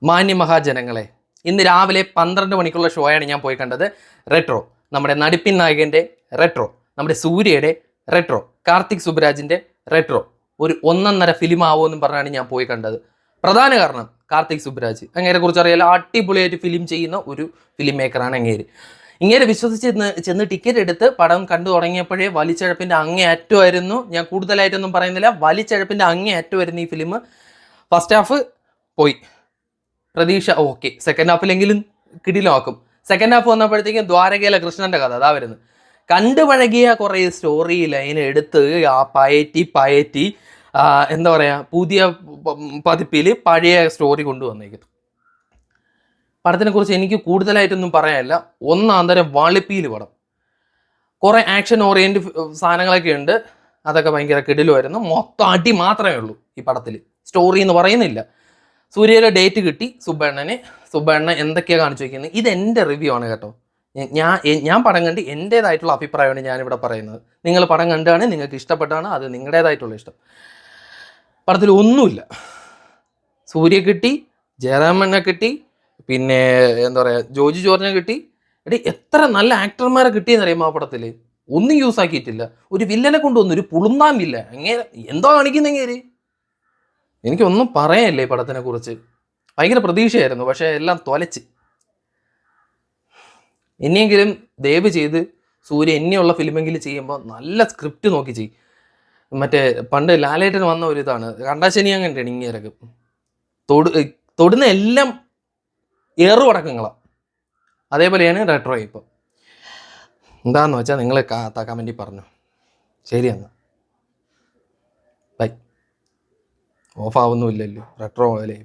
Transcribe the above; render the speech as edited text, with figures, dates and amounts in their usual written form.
മാന്യമഹാജനങ്ങളെ, ഇന്ന് രാവിലെ 12 മണിക്കുള്ള ഷോയാണ് ഞാൻ പോയി കണ്ടത്. റെട്രോ, നമ്മുടെ നടിപ്പിൻ നായകൻ്റെ റെട്രോ, നമ്മുടെ സൂര്യയുടെ റെട്രോ, കാർത്തിക് സുബ്രാജിൻ്റെ റെട്രോ. ഒരു ഒന്നൊന്നര ഫിലിം ആവുമെന്നും പറഞ്ഞാണ് ഞാൻ പോയി കണ്ടത്. പ്രധാന കാരണം കാർത്തിക് സുബ്രാജ്, അങ്ങേരെ കുറിച്ച് അറിയാലോ. അടിപൊളിയായിട്ട് ഫിലിം ചെയ്യുന്ന ഒരു ഫിലിം മേക്കറാണ് ഇങ്ങേരെ വിശ്വസിച്ച് ചെന്ന് ടിക്കറ്റ് എടുത്ത് പടം കണ്ടു തുടങ്ങിയപ്പോഴേ വലിച്ചഴപ്പിൻ്റെ അങ്ങേയറ്റമായിരുന്നു. ഞാൻ കൂടുതലായിട്ടൊന്നും പറയുന്നില്ല, വലിച്ചഴപ്പിൻ്റെ അങ്ങേയറ്റമായിരുന്നു ഈ ഫിലിം. ഫസ്റ്റ് ഹാഫ് പോയി, പ്രതീക്ഷ ഓക്കെ, സെക്കൻഡ് ഹാഫിലെങ്കിലും കിടിലാക്കും. സെക്കൻഡ് ഹാഫ് വന്നപ്പോഴത്തേക്കും ദ്വാരകയിലെ കൃഷ്ണന്റെ കഥ അതാ വരുന്നത്. കണ്ടു പഴകിയ കുറേ സ്റ്റോറി ലൈൻ എടുത്ത് പയറ്റി എന്താ പറയുക, പുതിയ പതിപ്പിൽ പഴയ സ്റ്റോറി കൊണ്ടുവന്നേക്കുന്നു. പടത്തിനെ കുറിച്ച് എനിക്ക് കൂടുതലായിട്ടൊന്നും പറയാനില്ല. ഒന്നാന്തരം വാളിപ്പീല് പടം. കുറേ ആക്ഷൻ ഓറിയൻറ്റ് സാധനങ്ങളൊക്കെ ഉണ്ട്, അതൊക്കെ ഭയങ്കര കിടിലുമായിരുന്നു. മൊത്തം അടി മാത്രമേ ഉള്ളൂ ഈ പടത്തിൽ, സ്റ്റോറി എന്ന് പറയുന്നില്ല. സൂര്യയുടെ ഡേറ്റ് കിട്ടി സുബ്ബണ്ണ എന്തൊക്കെയാണ് കാണിച്ചു വയ്ക്കുന്നത്. ഇതെൻ്റെ റിവ്യൂ ആണ് കേട്ടോ. ഞാൻ പടം കണ്ട് എൻ്റേതായിട്ടുള്ള അഭിപ്രായമാണ് ഞാനിവിടെ പറയുന്നത്. നിങ്ങൾ പടം കണ്ടാണ്, നിങ്ങൾക്ക് ഇഷ്ടപ്പെട്ടാണ്, അത് നിങ്ങളുടേതായിട്ടുള്ള ഇഷ്ടം. പടത്തിൽ ഒന്നുമില്ല. സൂര്യ കിട്ടി, ജയറാമനെ കിട്ടി, പിന്നെ എന്താ പറയുക, ജോജി ജോർജിനെ കിട്ടി. എത്ര നല്ല ആക്ടർമാരെ കിട്ടിയെന്ന് അറിയാമോ ആ പടത്തിൽ. ഒന്നും യൂസ് ആക്കിയിട്ടില്ല. ഒരു വില്ലനെ കൊണ്ടുവന്നു, ഒരു പുളുന്താൻ വില്ല. അങ്ങനെ എന്തോ കാണിക്കുന്നെങ്കിൽ എനിക്കൊന്നും പറയാനില്ലേ ഈ പടത്തിനെ കുറിച്ച്. ഭയങ്കര പ്രതീക്ഷയായിരുന്നു, പക്ഷേ എല്ലാം തൊലച്ച്. ഇനിയെങ്കിലും ദയവ് ചെയ്ത് സൂര്യ ഇനിയുള്ള ഫിലിമെങ്കിലും ചെയ്യുമ്പോൾ നല്ല സ്ക്രിപ്റ്റ് നോക്കി ചെയ്യും. മറ്റേ പണ്ട് ലാലേട്ടൻ വന്ന ഒരു ഇതാണ്, കണ്ടാശനി അങ്ങനെ ഇങ്ങേരൊക്കെ തൊടുന്ന എല്ലാം ഏറുപടക്കങ്ങളാണ്. അതേപോലെയാണ് റെട്രോ. ഇപ്പം എന്താണെന്ന് വെച്ചാൽ നിങ്ങൾ കമൻറ്റിൽ പറഞ്ഞു. ശരി എന്നാൽ ബൈ. ഓഫ് ആവുന്നുമില്ലല്ലോ, റെട്രോ പോലെ.